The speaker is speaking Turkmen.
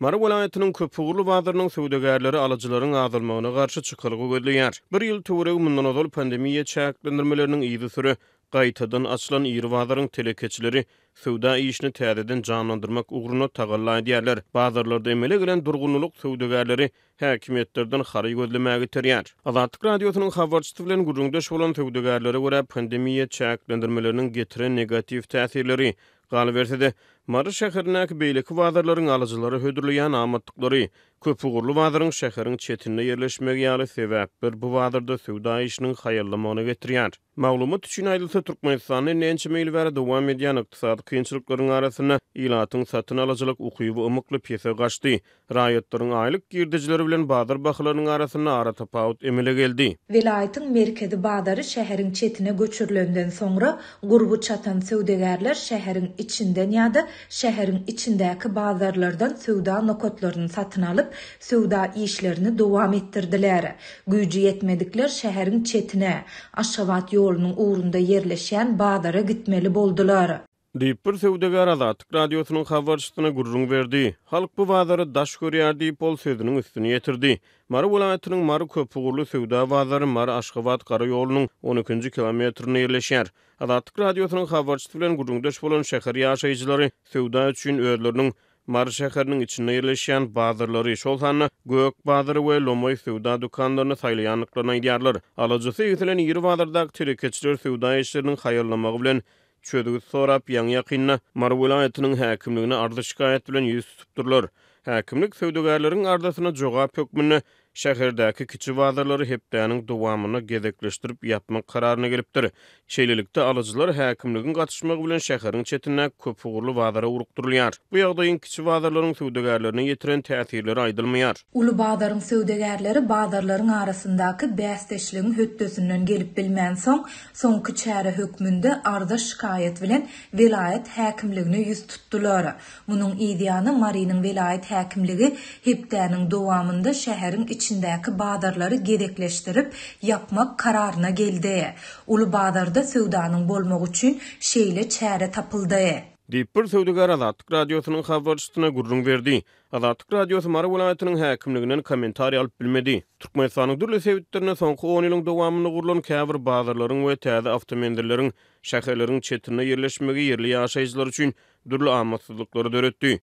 Mara welaýatynyň köpügürli bazarynyň söwdegärleri alyjylaryň azalmagyna garşy çykylygy gözleýär. Bir ýyl töwereg mundan ozal pandemiýa çäklendirmeleriniň ýyzy süre gaýtadan açylan ýyry bazaryň telekeçileri söwda işini täzeden janlandyrmak ugruna tagalla edýärler. Bazarlarda emele gelen durgunlyk söwdegärleri häkimetlerden hary gözlemäge terýär. Azatlyk radiosynyň habarçysy bilen gurrundaş bolan söwdegärlere görä pandemiýa çäklendirmeleriniň getiren negativ täsirleri galy bersede, Mary şäherindäki beýleki bazarlaryň alyjylary hödürleýän amatlyklary, köpügürli bazaryň şäheriň çetinine ýerleşmegi ýaly sebäpler bu bazarda söwda işiniň haýallamagyna getirýär. Maglumat üçin aýdylsa Türkmenistanyň näçe meýil bäri dowam edýän ykdysady kynçylyklaryň arasyna ilatyň satyn alyjylyk ukyby ymykly pese gaçdy. Raýatlaryň aýlyk girdijileri bilen bazar bahylarynyň arasyna ara tapawut emele geldi. Vilayatyň merkezi bazary şäheriň çetine göçürilenden soňra gurbu çatan söwdegärler şäheriň içinden ýa-da şäheriň içindäki bazarlardan söwda nokotlaryny satyn alyp söwda işlerini dowam etdirdiler. Güýji ýetmedikler şäheriň çetine, Aşgabat ýolunyň ugrunda ýerleşýän bazara gitmeli boldular. Diýip bir söwdegär Azatlyk radiosynyň habarçysyna gurrun berdi. Halk bu bazary daş görýär diýip bol sözüniň üstüne ýetirdi. Mary welaýatynyň Mary köpügürli söwda bazary Mary Aşgabat gara ýolunyň 12-nji kilometrine ýerleşýär. Azatlyk radiosynyň habarçysy bilen gurrundaş bolan şäher ýaşaýjylary söwda üçin özleriniň Mary şäheriniň içinde ýerleşýän bazarlary, şol sany Gök bazary we Lomoy söwda dukanlaryny saýlaýanlyklaryna aýdýarlar. Alyjysy ýetilen ýyry bazardaky telekeçiler söwda işleriniň haýallamagy bilen çödügü sorap ýaňy ýakynna Mary welaýatynyň häkimligine ardy şikaýet bilen ýüz tutupdyrlar. Häkimlik söwdegärleriň ardasyna jogap hökmüni şäherdäki kiçi bazarlary hepdäniň dowamyny gezekleşdirip ýapmak kararyna gelipdir. Şeýlelikde alyjylar häkimligiň gatnaşmagy bilen şäheriň çetine köpügürli bazara urukdurulýar. Bu ýagdaýyň kiçi bazarlaryň söwdegärlerine ýetiren täsirleri aýdylmaýar. Uly bazaryň söwdegärleri bazarlaryň arasyndaky bäsdeşligiň hötdesinden gelip bilmän soň, soňky çäre hökmünde arda şikaýet bilen vilayet häkimligine ýüz tutdular. Munyň ideýany Marynyň vilayet häkimligi hepdäniň dowamynda şäheriň içindäki bazarlary gerekleşdirip yapmak kararyna geldi. Uly bazarda söwdanyň bolmagy üçin şeýle çäre tapyldy. Diýip bir söwdegär Azatlyk radiosynyň habarçysyna gurrun berdi. Azatlyk radiosy Mary welaýatynyň häkimliginden kommentariýa alyp bilmedi. Türkmenistanyň dürli sebäplerine soňky 10 ýylyň dowamyny gurulan käbir bazarlaryň we täze awtomendilleriň şäherleriň çetine ýerleşmegi ýerli ýaşaýjylar üçin dürli amatsızlyklary döretdi.